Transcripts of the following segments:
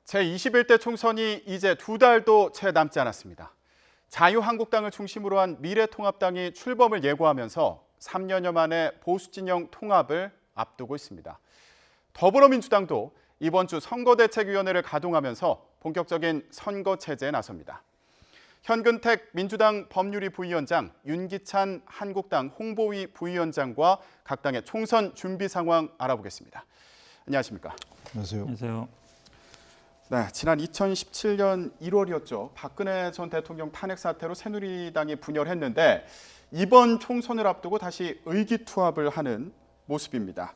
제21대 총선이 이제 2달도 채 남지 않았습니다. 자유한국당을 중심으로 한 미래통합당이 출범을 예고하면서 3년여 만에 보수진영 통합을 앞두고 있습니다. 더불어민주당도 이번 주 선거대책위원회를 가동하면서 본격적인 선거체제에 나섭니다. 현근택 민주당 법률위 부위원장, 윤기찬 한국당 홍보위 부위원장과 각 당의 총선 준비 상황 알아보겠습니다. 안녕하십니까? 안녕하세요. 안녕하세요. 네, 지난 2017년 1월이었죠. 박근혜 전 대통령 탄핵 사태로 새누리당이 분열했는데 이번 총선을 앞두고 다시 의기투합을 하는 모습입니다.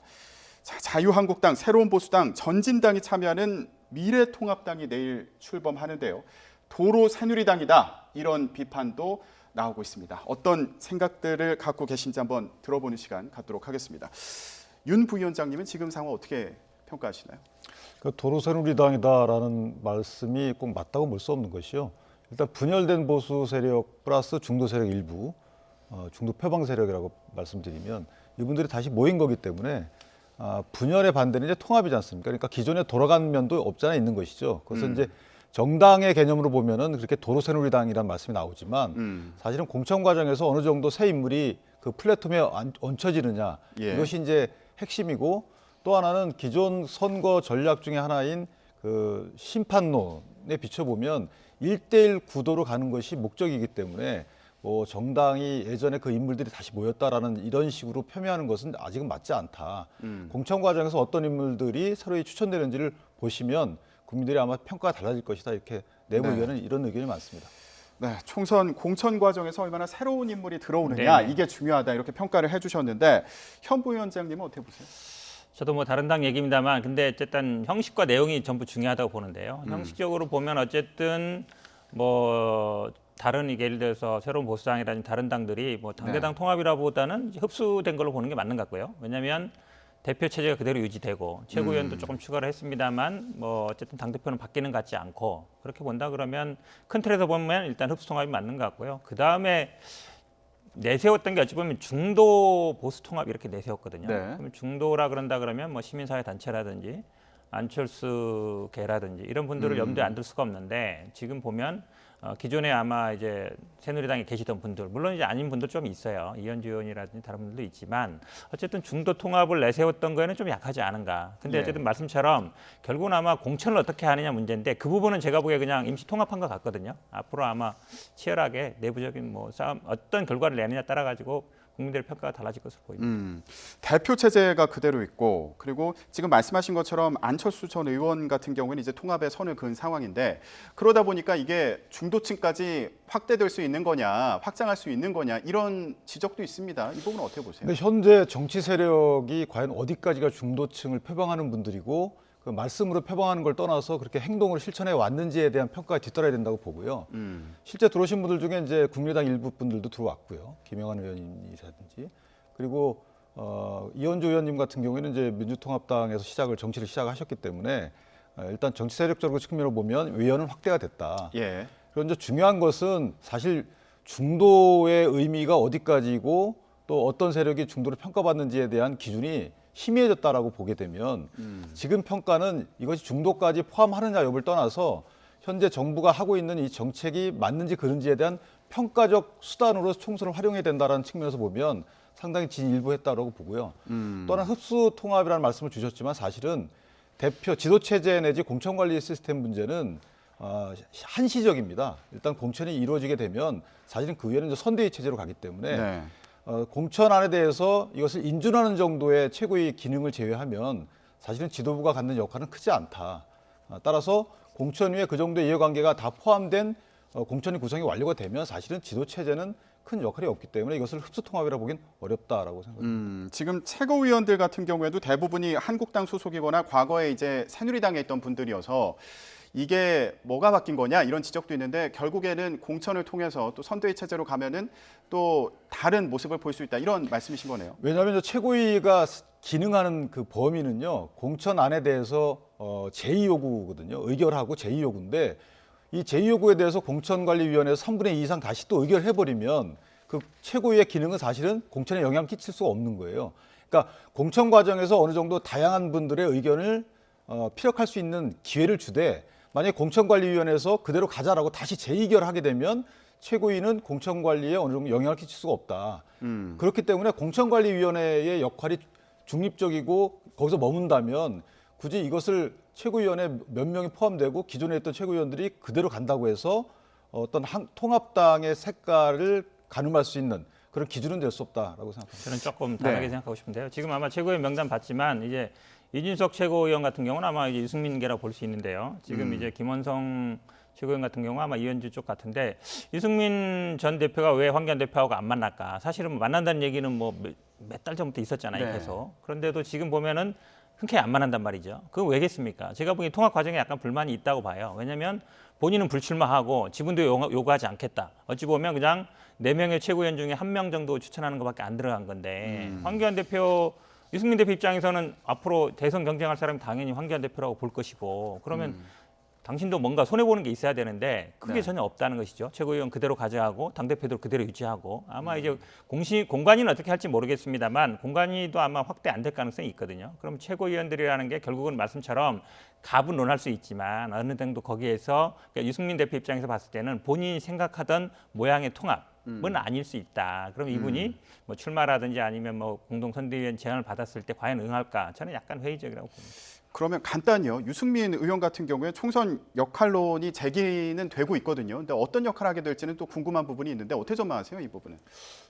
자, 자유한국당, 새로운보수당, 전진당이 참여하는 미래통합당이 내일 출범하는데요. 도로 새누리당이다, 이런 비판도 나오고 있습니다. 어떤 생각들을 갖고 계신지 한번 들어보는 시간 갖도록 하겠습니다. 윤 부위원장님은 지금 상황 어떻게 평가하시나요? 도로 새누리당이다라는 말씀이 꼭 맞다고 볼 수 없는 것이요. 일단 분열된 보수 세력 플러스 중도 세력 일부, 중도 표방 세력이라고 말씀드리면 이분들이 다시 모인 거기 때문에 분열의 반대는 이제 통합이지 않습니까? 그러니까 기존에 돌아간 면도 없지 않아 있는 것이죠. 그래서 이제 정당의 개념으로 보면은 그렇게 도로 새누리당이라는 말씀이 나오지만 사실은 공천 과정에서 어느 정도 새 인물이 그 플랫폼에 얹혀지느냐, 이것이 이제 핵심이고, 또 하나는 기존 선거 전략 중에 하나인 그 심판론에 비춰보면 1대1 구도로 가는 것이 목적이기 때문에 뭐 정당이 예전에 그 인물들이 다시 모였다라는 이런 식으로 표명하는 것은 아직은 맞지 않다. 공천 과정에서 어떤 인물들이 새로이 추천되는지를 보시면 국민들이 아마 평가가 달라질 것이다. 이렇게 내부 의견은 이런 의견이 많습니다. 네, 총선 공천 과정에서 얼마나 새로운 인물이 들어오느냐, 이게 중요하다, 이렇게 평가를 해주셨는데 현 부위원장님은 어떻게 보세요? 저도 뭐 다른 당 얘기입니다만, 근데 어쨌든 형식과 내용이 전부 중요하다고 보는데요. 형식적으로 보면 어쨌든 뭐 다른 예를 들어서 새로운 보수당이라든지 다른 당들이 뭐 당대당 통합이라보다는 흡수된 걸로 보는 게 맞는 것 같고요. 왜냐하면 대표 체제가 그대로 유지되고 최고위원도 조금 추가를 했습니다만 뭐 어쨌든 당 대표는 바뀌는 것 같지 않고, 그렇게 본다 그러면 큰 틀에서 보면 일단 흡수 통합이 맞는 것 같고요. 그 다음에 내세웠던 게 어찌 보면 중도 보수 통합 이렇게 내세웠거든요. 그러면 중도라 그런다 그러면 뭐 시민사회 단체라든지 안철수계라든지 이런 분들을 염두에 안 둘 수가 없는데, 지금 보면 기존에 아마 이제 새누리당에 계시던 분들, 물론 이제 아닌 분들 좀 있어요. 이현주 의원이라든지 다른 분들도 있지만 어쨌든 중도 통합을 내세웠던 거에는 좀 약하지 않은가. 근데 어쨌든 말씀처럼 결국은 아마 공천을 어떻게 하느냐 문제인데, 그 부분은 제가 보기에 그냥 임시 통합한 것 같거든요. 앞으로 아마 치열하게 내부적인 뭐 싸움, 어떤 결과를 내느냐에 따라 가지고 국민들의 평가가 달라질 것으로 보입니다. 대표 체제가 그대로 있고, 그리고 지금 말씀하신 것처럼 안철수 전 의원 같은 경우는 이제 통합에 선을 그은 상황인데, 그러다 보니까 이게 중도층까지 확대될 수 있는 거냐, 확장할 수 있는 거냐, 이런 지적도 있습니다. 이 부분은 어떻게 보세요? 근데 현재 정치 세력이 과연 어디까지가 중도층을 표방하는 분들이고, 그 말씀으로 표방하는 걸 떠나서 그렇게 행동을 실천해 왔는지에 대한 평가가 뒤따라야 된다고 보고요. 실제 들어오신 분들 중에 이제 국민의당 일부 분들도 들어왔고요. 김영환 의원이라든지, 그리고 이현주 의원님 같은 경우에는 이제 민주통합당에서 정치를 시작하셨기 때문에 일단 정치 세력적으로 측면으로 보면 위원은 확대가 됐다. 그리고 이제 중요한 것은 사실 중도의 의미가 어디까지고 또 어떤 세력이 중도를 평가받는지에 대한 기준이 희미해졌다라고 보게 되면 지금 평가는 이것이 중도까지 포함하느냐 여부를 떠나서 현재 정부가 하고 있는 이 정책이 맞는지 그른지에 대한 평가적 수단으로 총선을 활용해야 된다는 측면에서 보면 상당히 진일보했다고 보고요. 또한 흡수 통합이라는 말씀을 주셨지만 사실은 대표 지도체제 내지 공천관리 시스템 문제는 한시적입니다. 일단 공천이 이루어지게 되면 사실은 그 위에는 선대위 체제로 가기 때문에 공천안에 대해서 이것을 인준하는 정도의 최고의 기능을 제외하면 사실은 지도부가 갖는 역할은 크지 않다. 따라서 공천 위에 그 정도의 이해관계가 다 포함된 공천이 구성이 완료가 되면 사실은 지도체제는 큰 역할이 없기 때문에 이것을 흡수통합이라고 보긴 어렵다라고 생각합니다. 지금 최고위원들 같은 경우에도 대부분이 한국당 소속이거나 과거에 이제 새누리당에 있던 분들이어서 이게 뭐가 바뀐 거냐, 이런 지적도 있는데, 결국에는 공천을 통해서 또 선대위 체제로 가면은 또 다른 모습을 볼 수 있다, 이런 말씀이신 거네요. 왜냐하면 최고위가 기능하는 그 범위는요, 공천안에 대해서 제2요구거든요. 의결하고 제2요구인데 이 제2요구에 대해서 공천관리위원회에서 3분의 2 이상 다시 또 의결해버리면 그 최고위의 기능은 사실은 공천에 영향을 끼칠 수가 없는 거예요. 그러니까 공천 과정에서 어느 정도 다양한 분들의 의견을 피력할 수 있는 기회를 주되, 만약에 공천관리위원회에서 그대로 가자라고 다시 재의결하게 되면 최고위는 공천관리에 어느 정도 영향을 끼칠 수가 없다. 그렇기 때문에 공천관리위원회의 역할이 중립적이고 거기서 머문다면 굳이 이것을 최고위원회 몇 명이 포함되고 기존에 있던 최고위원들이 그대로 간다고 해서 어떤 통합당의 색깔을 가늠할 수 있는 그런 기준은 될 수 없다라고 생각합니다. 저는 조금 다르게 생각하고 싶은데요. 지금 아마 최고위원 명단 봤지만 이제 이준석 최고위원 같은 경우는 아마 이제 유승민계라고 볼 수 있는데요. 지금 이제 김원성 최고위원 같은 경우 아마 이현주 쪽 같은데 유승민 전 대표가 왜 황교안 대표하고 안 만날까? 사실은 만난다는 얘기는 뭐 몇 달 전부터 있었잖아요. 네. 계속. 그런데도 지금 보면은 흔쾌히 안 만난단 말이죠. 그건 왜겠습니까? 제가 보기엔 통합 과정에 약간 불만이 있다고 봐요. 왜냐하면 본인은 불출마하고 지분도 요구하지 않겠다. 어찌 보면 그냥 4명의 최고위원 중에 1명 정도 추천하는 것밖에 안 들어간 건데 황교안 대표, 유승민 대표 입장에서는 앞으로 대선 경쟁할 사람이 당연히 황교안 대표라고 볼 것이고 그러면 당신도 뭔가 손해보는 게 있어야 되는데 그게 네. 전혀 없다는 것이죠. 최고위원 그대로 가져가고 당대표도 그대로 유지하고 아마 이제 공관위는 어떻게 할지 모르겠습니다만 공관위도 아마 확대 안 될 가능성이 있거든요. 그럼 최고위원들이라는 게 결국은 말씀처럼 갑은 논할 수 있지만 어느 정도 거기에서 그러니까 유승민 대표 입장에서 봤을 때는 본인이 생각하던 모양의 통합은 아닐 수 있다. 그럼 이분이 뭐 출마라든지 아니면 뭐 공동선대위원 제안을 받았을 때 과연 응할까? 저는 약간 회의적이라고 봅니다. 그러면 간단히요. 유승민 의원 같은 경우에 총선 역할론이 제기는 되고 있거든요. 근데 어떤 역할을 하게 될지는 또 궁금한 부분이 있는데 어떻게 전망하세요, 이 부분은?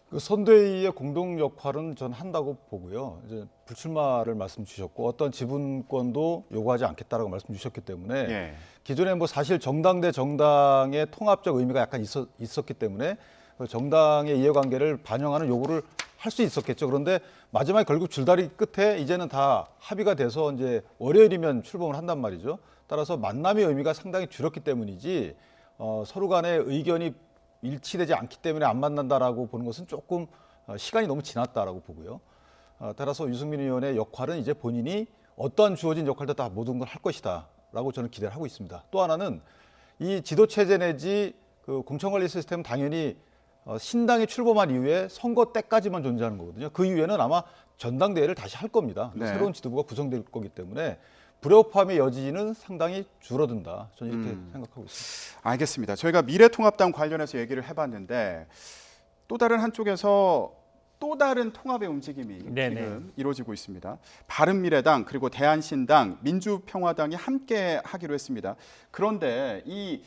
그 선대위의 공동 역할은 전 한다고 보고요. 이제 불출마를 말씀 주셨고 어떤 지분권도 요구하지 않겠다라고 말씀 주셨기 때문에 예. 기존에 뭐 사실 정당 대 정당의 통합적 의미가 약간 있었기 때문에 그 정당의 이해관계를 반영하는 요구를 할 수 있었겠죠. 그런데 마지막에 결국 줄다리 끝에 이제는 다 합의가 돼서 이제 월요일이면 출범을 한단 말이죠. 따라서 만남의 의미가 상당히 줄었기 때문이지 서로 간의 의견이 일치되지 않기 때문에 안 만난다라고 보는 것은 조금 시간이 너무 지났다라고 보고요. 따라서 유승민 의원의 역할은 이제 본인이 어떠한 주어진 역할도 다 모든 걸 할 것이다라고 저는 기대를 하고 있습니다. 또 하나는 이 지도체제 내지 그 공천관리 시스템은 당연히 신당이 출범한 이후에 선거 때까지만 존재하는 거거든요. 그 이후에는 아마 전당대회를 다시 할 겁니다. 네. 새로운 지도부가 구성될 거기 때문에 불협화음의 여지는 상당히 줄어든다. 저는 이렇게 생각하고 있습니다. 알겠습니다. 저희가 미래통합당 관련해서 얘기를 해봤는데 또 다른 한쪽에서 또 다른 통합의 움직임이 네네. 지금 이루어지고 있습니다. 바른미래당 그리고 대한신당, 민주평화당이 함께 하기로 했습니다. 그런데 이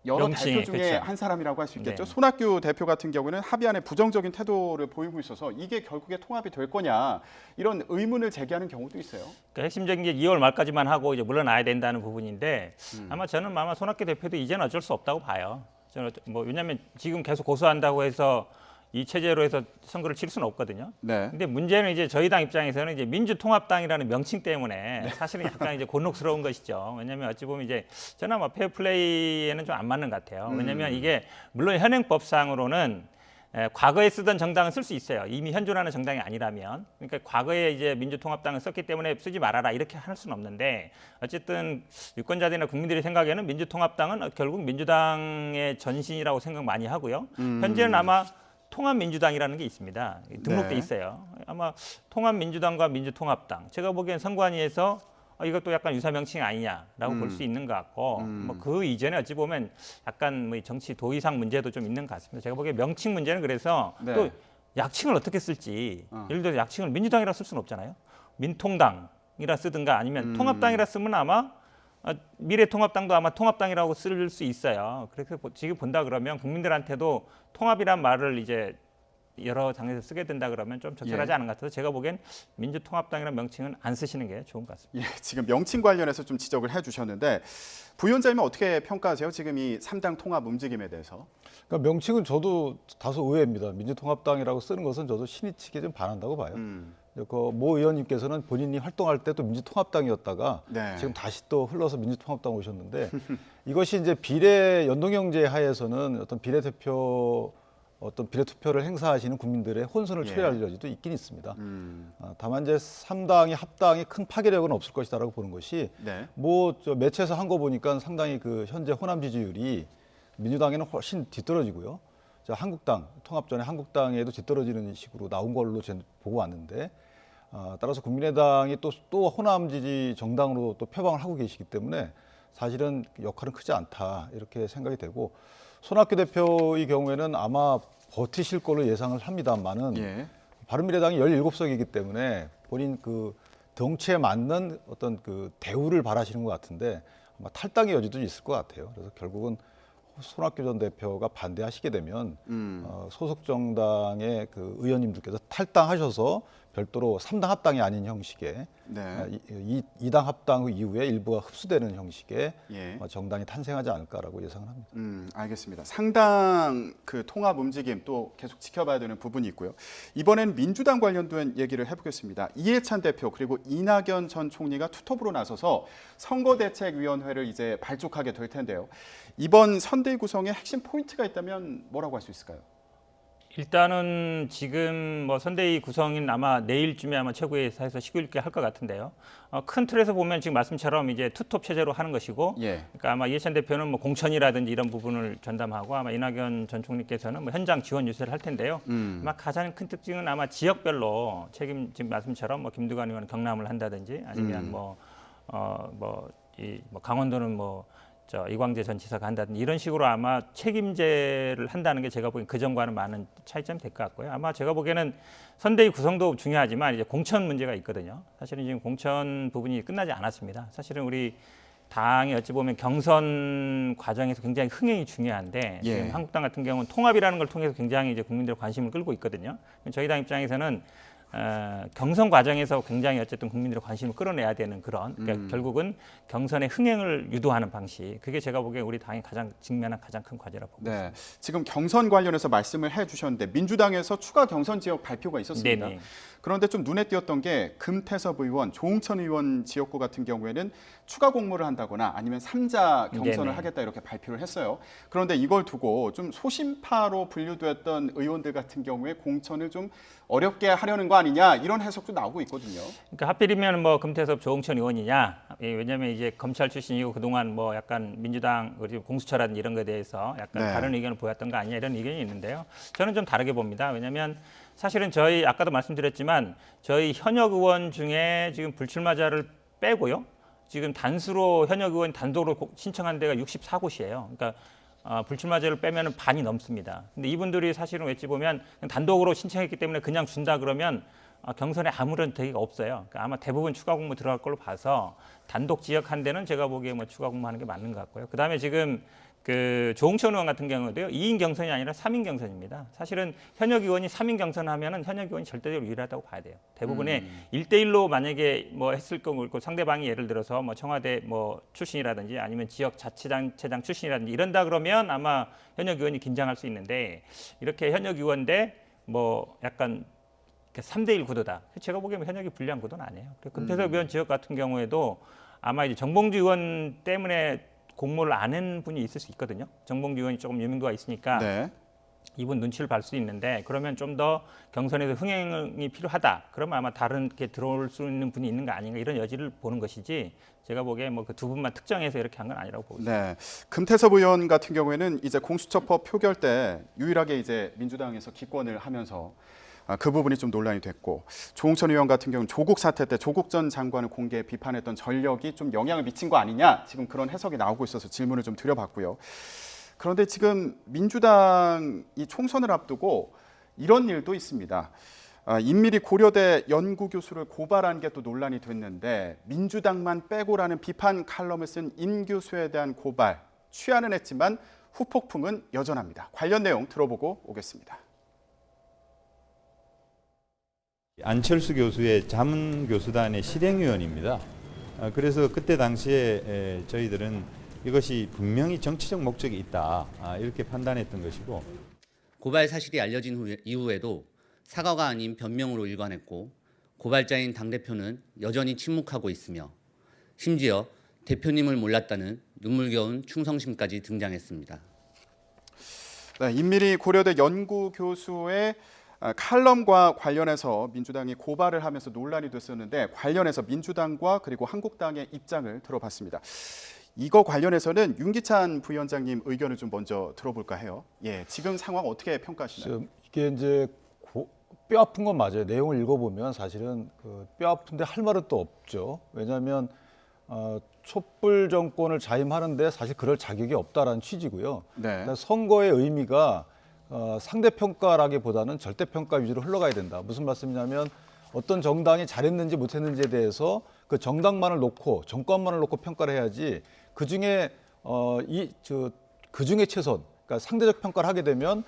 여러 명칭이, 대표 중에 그렇죠. 한 사람이라고 할 수 있겠죠. 네. 손학규 대표 같은 경우는 합의안에 부정적인 태도를 보이고 있어서 이게 결국에 통합이 될 거냐 이런 의문을 제기하는 경우도 있어요. 그러니까 핵심적인 게 2월 말까지만 하고 이제 물러나야 된다는 부분인데 아마 저는 아마 손학규 대표도 이제는 어쩔 수 없다고 봐요. 저는 뭐 왜냐하면 지금 계속 고소한다고 해서 이 체제로 해서 선거를 치를 수는 없거든요. 네. 근데 문제는 이제 저희 당 입장에서는 이제 민주통합당이라는 명칭 때문에 사실은 약간 이제 곤혹스러운 것이죠. 왜냐하면 어찌 보면 이제 저는 아마 페어플레이에는 좀 안 맞는 것 같아요. 왜냐하면 이게 물론 현행법상으로는 과거에 쓰던 정당은 쓸 수 있어요. 이미 현존하는 정당이 아니라면. 그러니까 과거에 이제 민주통합당을 썼기 때문에 쓰지 말아라 이렇게 할 수는 없는데 어쨌든 유권자들이나 국민들이 생각에는 민주통합당은 결국 민주당의 전신이라고 생각 많이 하고요. 현재는 아마 통합민주당이라는 게 있습니다. 등록돼 네. 있어요. 아마 통합민주당과 민주통합당. 제가 보기엔 선관위에서 이것도 약간 유사 명칭이 아니냐라고 볼 수 있는 것 같고 뭐 그 이전에 어찌 보면 약간 뭐 정치 도의상 문제도 좀 있는 것 같습니다. 제가 보기엔 명칭 문제는 그래서 네. 또 약칭을 어떻게 쓸지 예를 들어 약칭을 민주당이라 쓸 수는 없잖아요. 민통당이라 쓰든가 아니면 통합당이라 쓰면 아마 미래통합당도 아마 통합당이라고 쓸 수 있어요. 그래서 지금 본다 그러면 국민들한테도 통합이란 말을 이제 여러 당에서 쓰게 된다 그러면 좀 적절하지 예. 않은 것 같아서 제가 보기엔 민주통합당이라는 명칭은 안 쓰시는 게 좋은 것 같습니다. 예, 지금 명칭 관련해서 좀 지적을 해주셨는데 부위원장님은 어떻게 평가하세요? 지금 이 3당 통합 움직임에 대해서. 그러니까 명칭은 저도 다소 의외입니다. 민주통합당이라고 쓰는 것은 저도 신의치게 좀 반한다고 봐요. 모 의원님께서는 본인이 활동할 때 또 민주통합당이었다가 네. 지금 다시 또 흘러서 민주통합당 오셨는데 이것이 이제 비례 연동형제 하에서는 어떤 비례투표를 행사하시는 국민들의 혼선을 예. 초래할 여지도 있긴 있습니다. 다만 이제 3당이 합당이 큰 파괴력은 없을 것이다라고 보는 것이 네. 저 매체에서 한 거 보니까 상당히 그 현재 호남 지지율이 민주당에는 훨씬 뒤떨어지고요. 한국당 통합 전에 한국당에도 뒤떨어지는 식으로 나온 걸로 저는 보고 왔는데 따라서 국민의당이 또 호남 지지 정당으로 또 표방을 하고 계시기 때문에 사실은 역할은 크지 않다 이렇게 생각이 되고 손학규 대표의 경우에는 아마 버티실 걸로 예상을 합니다만은 예. 바른미래당이 17석이기 때문에 본인 그 덩치에 맞는 어떤 그 대우를 바라시는 것 같은데 아마 탈당의 여지도 있을 것 같아요. 그래서 결국은 손학규 전 대표가 반대하시게 되면 소속 정당의 그 의원님들께서 탈당하셔서 별도로 3당 합당이 아닌 형식의 네. 2당 합당 이후에 일부가 흡수되는 형식의 예. 정당이 탄생하지 않을까라고 예상을 합니다. 알겠습니다. 상당 그 통합 움직임 또 계속 지켜봐야 되는 부분이 있고요. 이번엔 민주당 관련된 얘기를 해보겠습니다. 이해찬 대표 그리고 이낙연 전 총리가 투톱으로 나서서 선거대책위원회를 이제 발족하게 될 텐데요. 이번 선대위 구성에 핵심 포인트가 있다면 뭐라고 할 수 있을까요? 일단은 지금 뭐 선대위 구성인 아마 내일쯤에 아마 최고위에서 시구 읽게 할 것 같은데요. 큰 틀에서 보면 지금 말씀처럼 이제 투톱 체제로 하는 것이고, 예. 그러니까 아마 이해찬 대표는 뭐 공천이라든지 이런 부분을 전담하고 아마 이낙연 전 총리께서는 뭐 현장 지원 유세를 할 텐데요. 아마 가장 큰 특징은 아마 지역별로 책임 지금 말씀처럼 뭐 김두관 의원 경남을 한다든지 아니면 뭐 강원도는 뭐 이광재 전 지사가 한다든지 이런 식으로 아마 책임제를 한다는 게 제가 보기엔 그전과는 많은 차이점이 될 것 같고요. 아마 제가 보기에는 선대위 구성도 중요하지만 이제 공천 문제가 있거든요. 사실은 지금 공천 부분이 끝나지 않았습니다. 사실은 우리 당이 어찌 보면 경선 과정에서 굉장히 흥행이 중요한데 예. 지금 한국당 같은 경우는 통합이라는 걸 통해서 굉장히 이제 국민들의 관심을 끌고 있거든요. 저희 당 입장에서는 경선 과정에서 굉장히 어쨌든 국민들의 관심을 끌어내야 되는 그런 그러니까 결국은 경선의 흥행을 유도하는 방식 그게 제가 보기에 우리 당이 가장 직면한 가장 큰 과제라고 보고 있습니다. 네. 지금 경선 관련해서 말씀을 해주셨는데 민주당에서 추가 경선 지역 발표가 있었습니다. 네네. 그런데 좀 눈에 띄었던 게 금태섭 의원, 조홍천 의원 지역구 같은 경우에는 추가 공모를 한다거나 아니면 3자 경선을 네네. 하겠다 이렇게 발표를 했어요. 그런데 이걸 두고 좀 소심파로 분류됐던 의원들 같은 경우에 공천을 좀 어렵게 하려는 거 아니냐 이런 해석도 나오고 있거든요. 그러니까 하필이면 뭐 금태섭 조홍천 의원이냐 왜냐하면 이제 검찰 출신이고 그동안 뭐 약간 민주당 그리고 공수처라든지 이런 거에 대해서 약간 네. 다른 의견을 보였던 거 아니냐 이런 의견이 있는데요. 저는 좀 다르게 봅니다. 왜냐하면 사실은 저희 아까도 말씀드렸지만 저희 현역 의원 중에 지금 불출마자를 빼고요. 지금 단수로 현역 의원 단독으로 신청한 데가 64곳이에요. 그러니까 불출마제를 빼면 반이 넘습니다. 근데 이분들이 사실은 어찌 보면 단독으로 신청했기 때문에 그냥 준다 그러면 경선에 아무런 대기가 없어요. 그러니까 아마 대부분 추가 공모 들어갈 걸로 봐서 단독 지역 한 데는 제가 보기에 뭐 추가 공모하는 게 맞는 것 같고요. 그다음에 지금 그 조홍천 의원 같은 경우도요. 2인 경선이 아니라 3인 경선입니다. 사실은 현역 의원이 3인 경선하면은 현역 의원이 절대적으로 유리하다고 봐야 돼요. 대부분의 1대1로 만약에 뭐 했을 거고 상대방이 예를 들어서 뭐 청와대 뭐 출신이라든지 아니면 지역 자치단체장 출신이라든지 이런다 그러면 아마 현역 의원이 긴장할 수 있는데 이렇게 현역 의원 대 뭐 약간 3대1 구도다. 제가 보기에는 현역이 불리한 구도는 아니에요. 금태섭 의원 지역 같은 경우에도 아마 이제 정봉주 의원 때문에 공모를 안 한 분이 있을 수 있거든요. 정봉주 의원이 조금 유명도가 있으니까 네. 이분 눈치를 볼 수 있는데 그러면 좀 더 경선에서 흥행이 필요하다. 그러면 아마 다른 게 들어올 수 있는 분이 있는 거 아닌가 이런 여지를 보는 것이지 제가 보기에 뭐 그 두 분만 특정해서 이렇게 한 건 아니라고 보고 있습니다. 네. 금태섭 의원 같은 경우에는 이제 공수처법 표결 때 유일하게 이제 민주당에서 기권을 하면서 그 부분이 좀 논란이 됐고 조홍천 의원 같은 경우는 조국 사태 때 조국 전 장관을 공개 비판했던 전력이 좀 영향을 미친 거 아니냐 지금 그런 해석이 나오고 있어서 질문을 좀 드려봤고요. 그런데 지금 민주당이 총선을 앞두고 이런 일도 있습니다. 인밀히 고려대 연구교수를 고발한 게 또 논란이 됐는데 민주당만 빼고라는 비판 칼럼을 쓴 임 교수에 대한 고발 취하는 했지만 후폭풍은 여전합니다. 관련 내용 들어보고 오겠습니다. 안철수 교수의 자문교수단의 실행위원입니다. 그래서 그때 당시에 저희들은 이것이 분명히 정치적 목적이 있다 이렇게 판단했던 것이고 고발 사실이 알려진 이후에도 사과가 아닌 변명으로 일관했고 고발자인 당대표는 여전히 침묵하고 있으며 심지어 대표님을 몰랐다는 눈물겨운 충성심까지 등장했습니다. 네, 인밀히 고려대 연구교수의 칼럼과 관련해서 민주당이 고발을 하면서 논란이 됐었는데 관련해서 민주당과 그리고 한국당의 입장을 들어봤습니다. 이거 관련해서는 윤기찬 부위원장님 의견을 좀 먼저 들어볼까 해요. 예, 지금 상황 어떻게 평가하시나요? 이게 이제 뼈 아픈 건 맞아요. 내용을 읽어보면 사실은 뼈 아픈데 할 말은 또 없죠. 왜냐하면 촛불 정권을 자임하는데 사실 그럴 자격이 없다라는 취지고요. 네. 그러니까 선거의 의미가 상대평가라기보다는 절대평가 위주로 흘러가야 된다. 무슨 말씀이냐면 어떤 정당이 잘했는지 못했는지에 대해서 그 정당만을 놓고 정권만을 놓고 평가를 해야지 그중에 그중에 최선, 그러니까 상대적 평가를 하게 되면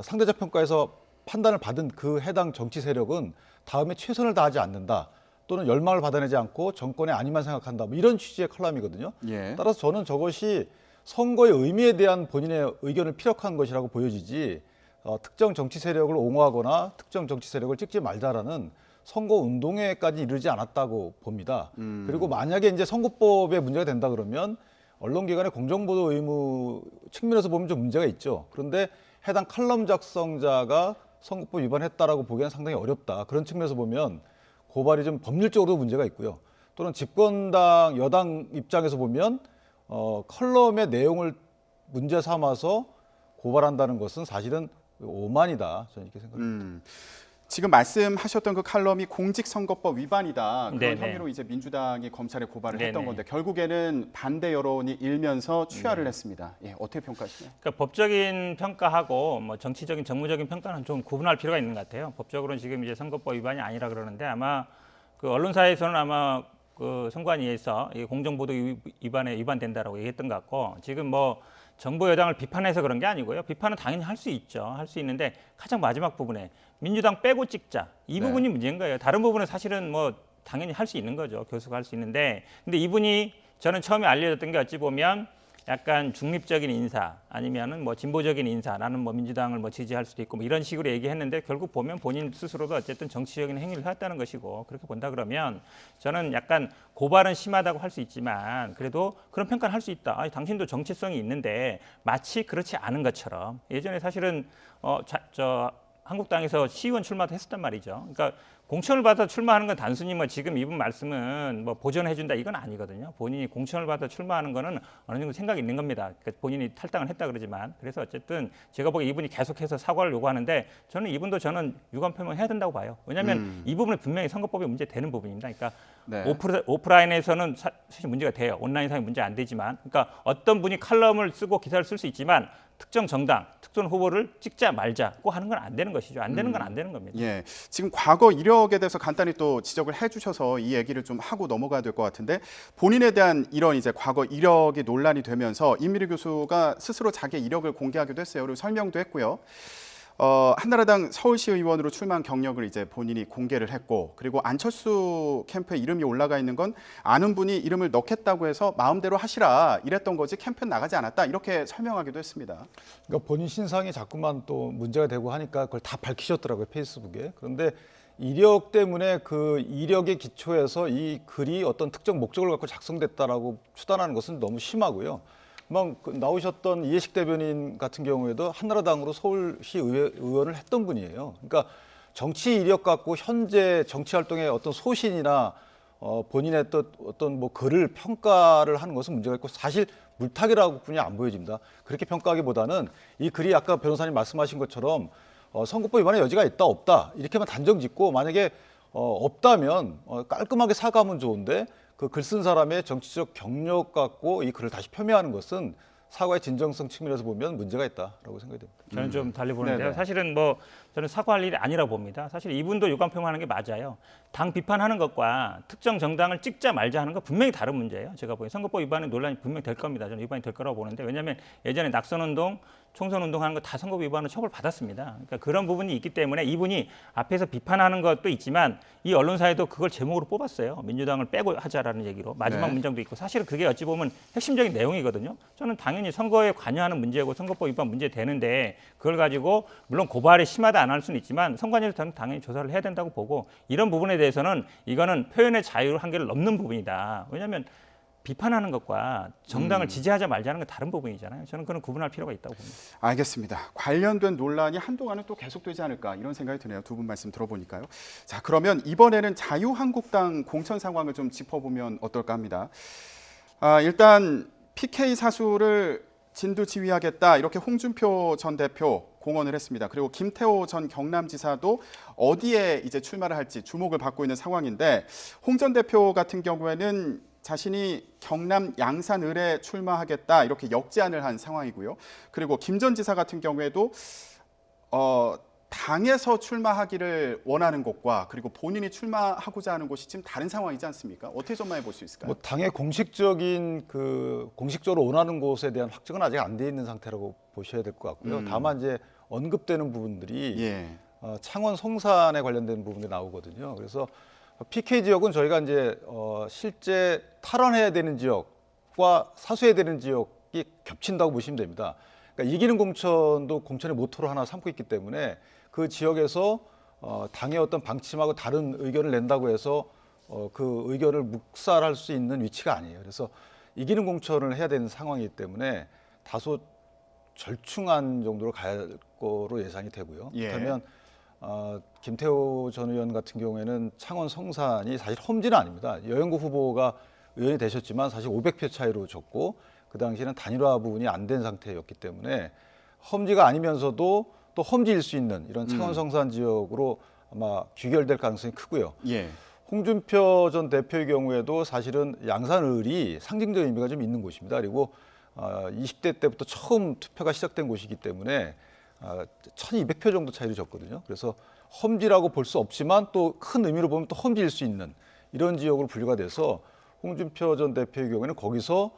상대적 평가에서 판단을 받은 그 해당 정치 세력은 다음에 최선을 다하지 않는다. 또는 열망을 받아내지 않고 정권의 안위만 생각한다. 뭐 이런 취지의 칼럼이거든요. 예. 따라서 저는 저것이 선거의 의미에 대한 본인의 의견을 피력한 것이라고 보여지지 특정 정치 세력을 옹호하거나 특정 정치 세력을 찍지 말자라는 선거 운동회까지 이르지 않았다고 봅니다. 그리고 만약에 이제 선거법에 문제가 된다 그러면 언론기관의 공정보도 의무 측면에서 보면 좀 문제가 있죠. 그런데 해당 칼럼 작성자가 선거법 위반했다라고 보기에는 상당히 어렵다. 그런 측면에서 보면 고발이 좀 법률적으로 문제가 있고요. 또는 집권당 여당 입장에서 보면 컬럼의 내용을 문제 삼아서 고발한다는 것은 사실은 오만이다. 저는 이렇게 생각합니다. 지금 말씀하셨던 그 칼럼이 공직선거법 위반이다. 그런 네네. 혐의로 이제 민주당이 검찰에 고발을 네네. 했던 건데 결국에는 반대 여론이 일면서 취하를 했습니다. 예, 어떻게 평가하시나요? 그러니까 법적인 평가하고 뭐 정치적인 정무적인 평가는 좀 구분할 필요가 있는 것 같아요. 법적으로는 지금 이제 선거법 위반이 아니라 그러는데 아마 그 언론사에서는 아마 그 선관위에서 이 공정보도 위반에 위반된다라고 얘기했던 것 같고 지금 뭐 정부 여당을 비판해서 그런 게 아니고요. 비판은 당연히 할 수 있죠. 할 수 있는데 가장 마지막 부분에 민주당 빼고 찍자 이 네. 부분이 문제인 거예요. 다른 부분은 사실은 뭐 당연히 할 수 있는 거죠. 교수가 할 수 있는데 근데 이분이 저는 처음에 알려졌던 게 어찌 보면 약간 중립적인 인사 아니면은 뭐 진보적인 인사 나는 뭐 민주당을 뭐 지지할 수도 있고 뭐 이런 식으로 얘기했는데 결국 보면 본인 스스로도 어쨌든 정치적인 행위를 했다는 것이고 그렇게 본다 그러면 저는 약간 고발은 심하다고 할 수 있지만 그래도 그런 평가를 할 수 있다. 아니, 당신도 정치성이 있는데 마치 그렇지 않은 것처럼 예전에 사실은 한국당에서 시의원 출마도 했었단 말이죠. 그러니까 공천을 받아 출마하는 건 단순히 뭐 지금 이분 말씀은 뭐 보전해준다 이건 아니거든요. 본인이 공천을 받아 출마하는 거는 어느 정도 생각이 있는 겁니다. 그러니까 본인이 탈당을 했다 그러지만 그래서 어쨌든 제가 보기에 이분이 계속해서 사과를 요구하는데 저는 유감 표명해야 된다고 봐요. 왜냐하면 이 부분은 분명히 선거법에 문제 되는 부분입니다. 그러니까 네. 오프라인에서는 사실 문제가 돼요. 온라인상에 문제 안 되지만 그러니까 어떤 분이 칼럼을 쓰고 기사를 쓸 수 있지만 특정 정당, 특정 후보를 찍자 말자고 하는 건 안 되는 것이죠. 안 되는 건 안 되는 겁니다. 예, 지금 과거 이력에 대해서 간단히 또 지적을 해주셔서 이 얘기를 좀 하고 넘어가야 될 것 같은데 본인에 대한 이런 이제 과거 이력이 논란이 되면서 임미리 교수가 스스로 자기의 이력을 공개하기도 했어요. 그리고 설명도 했고요. 한나라당 서울시 의원으로 출마한 경력을 이제 본인이 공개를 했고 그리고 안철수 캠프에 이름이 올라가 있는 건 아는 분이 이름을 넣겠다고 해서 마음대로 하시라 이랬던 거지 캠프는 나가지 않았다 이렇게 설명하기도 했습니다. 그러니까 본인 신상이 자꾸만 또 문제가 되고 하니까 그걸 다 밝히셨더라고요, 페이스북에. 그런데 이력 때문에 그 이력의 기초에서 이 글이 어떤 특정 목적을 갖고 작성됐다라고 추단하는 것은 너무 심하고요. 나오셨던 이해식 대변인 같은 경우에도 한나라당으로 서울시 의원을 했던 분이에요. 그러니까 정치 이력 갖고 현재 정치 활동의 어떤 소신이나 본인의 어떤 뭐 글을 평가를 하는 것은 문제가 있고 사실 물타기라고 뿐이 안 보여집니다. 그렇게 평가하기보다는 이 글이 아까 변호사님 말씀하신 것처럼 선거법 위반의 여지가 있다 없다 이렇게만 단정 짓고 만약에 없다면 깔끔하게 사과하면 좋은데 그 글 쓴 사람의 정치적 경력 갖고 이 글을 다시 폄훼하는 것은 사과의 진정성 측면에서 보면 문제가 있다라고 생각이 됩니다. 저는 좀 달리 보는데요. 네네. 사실은 뭐 저는 사과할 일이 아니라고 봅니다. 사실 이분도 유감평하는 게 맞아요. 당 비판하는 것과 특정 정당을 찍자 말자 하는 거 분명히 다른 문제예요. 제가 보기엔 선거법 위반의 논란이 분명히 될 겁니다. 저는 위반이 될 거라고 보는데 왜냐하면 예전에 낙선운동, 총선운동하는 거 다 선거법 위반으로 처벌받았습니다. 그러니까 그런 부분이 있기 때문에 이분이 앞에서 비판하는 것도 있지만 이 언론사에도 그걸 제목으로 뽑았어요. 민주당을 빼고 하자라는 얘기로 마지막 네. 문장도 있고 사실은 그게 어찌 보면 핵심적인 내용이거든요. 저는 당연히 선거에 관여하는 문제고 선거법 위반 문제 되는데 그걸 가지고 물론 고발이 심하다 안 할 수는 있지만 선관위에서 당연히 조사를 해야 된다고 보고 이런 부분에 대해서는 이거는 표현의 자유 한계를 넘는 부분이다. 왜냐하면 비판하는 것과 정당을 지지하자 말자는 건 다른 부분이잖아요. 저는 그런 구분할 필요가 있다고 봅니다. 알겠습니다. 관련된 논란이 한동안은 또 계속되지 않을까 이런 생각이 드네요. 두 분 말씀 들어보니까요. 자, 그러면 이번에는 자유한국당 공천 상황을 좀 짚어보면 어떨까 합니다. 일단 PK 사수를 진두지휘하겠다 이렇게 홍준표 전 대표 공언을 했습니다. 그리고 김태호 전 경남지사도 어디에 이제 출마를 할지 주목을 받고 있는 상황인데 홍 전 대표 같은 경우에는 자신이 경남 양산을에 출마하겠다 이렇게 역제안을 한 상황이고요. 그리고 김 전 지사 같은 경우에도 당에서 출마하기를 원하는 곳과 그리고 본인이 출마하고자 하는 곳이 지금 다른 상황이지 않습니까? 어떻게 전망해 볼 수 있을까요? 뭐 당의 공식적으로 원하는 곳에 대한 확정은 아직 안 돼 있는 상태라고 보셔야 될 것 같고요. 다만 이제 언급되는 부분들이 예. 창원 성산에 관련된 부분이 나오거든요. 그래서 PK 지역은 저희가 이제 실제 탈환해야 되는 지역과 사수해야 되는 지역이 겹친다고 보시면 됩니다. 그러니까 이기는 공천도 공천의 모토로 하나 삼고 있기 때문에 그 지역에서 당의 어떤 방침하고 다른 의견을 낸다고 해서 그 의견을 묵살할 수 있는 위치가 아니에요. 그래서 이기는 공천을 해야 되는 상황이기 때문에 다소 절충한 정도로 갈 거로 예상이 되고요. 예. 그렇다면 김태호 전 의원 같은 경우에는 창원 성산이 사실 험지는 아닙니다. 여영구 후보가 의원이 되셨지만 사실 500표 차이로 졌고 그 당시에는 단일화 부분이 안 된 상태였기 때문에 험지가 아니면서도 또 험지일 수 있는 이런 창원 성산 지역으로 아마 귀결될 가능성이 크고요. 예. 홍준표 전 대표의 경우에도 사실은 양산을이 상징적 의미가 좀 있는 곳입니다. 그리고 20대 때부터 처음 투표가 시작된 곳이기 때문에 1200표 정도 차이로 졌거든요. 그래서 험지라고 볼 수 없지만 또 큰 의미로 보면 또 험지일 수 있는 이런 지역으로 분류가 돼서 홍준표 전 대표의 경우에는 거기서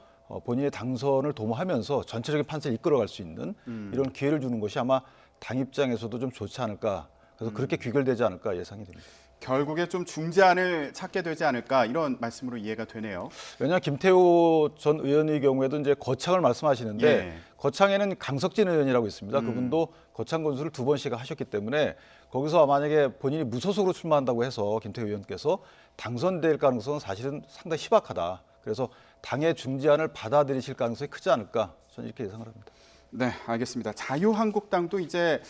본인의 당선을 도모하면서 전체적인 판세를 이끌어갈 수 있는 이런 기회를 주는 것이 아마 당 입장에서도 좀 좋지 않을까. 그래서 그렇게 귀결되지 않을까 예상이 됩니다. 결국에 좀 중재안을 찾게 되지 않을까 이런 말씀으로 이해가 되네요. 왜냐하면 김태호 전 의원의 경우에도 이제 거창을 말씀하시는데 예. 거창에는 강석진 의원이라고 있습니다. 그분도 거창 건수를 2번씩 하셨기 때문에 거기서 만약에 본인이 무소속으로 출마한다고 해서 김태호 의원께서 당선될 가능성은 사실은 상당히 희박하다. 그래서 당의 중재안을 받아들이실 가능성이 크지 않을까 저는 이렇게 예상을 합니다. 네, 알겠습니다. 자유한국당도 이제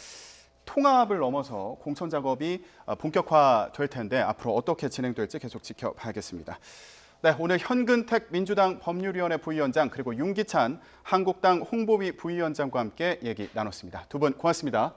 통합을 넘어서 공천 작업이 본격화될 텐데 앞으로 어떻게 진행될지 계속 지켜봐야겠습니다. 네, 오늘 현근택 민주당 법률위원회 부위원장 그리고 윤기찬 한국당 홍보위 부위원장과 함께 얘기 나눴습니다. 두 분 고맙습니다.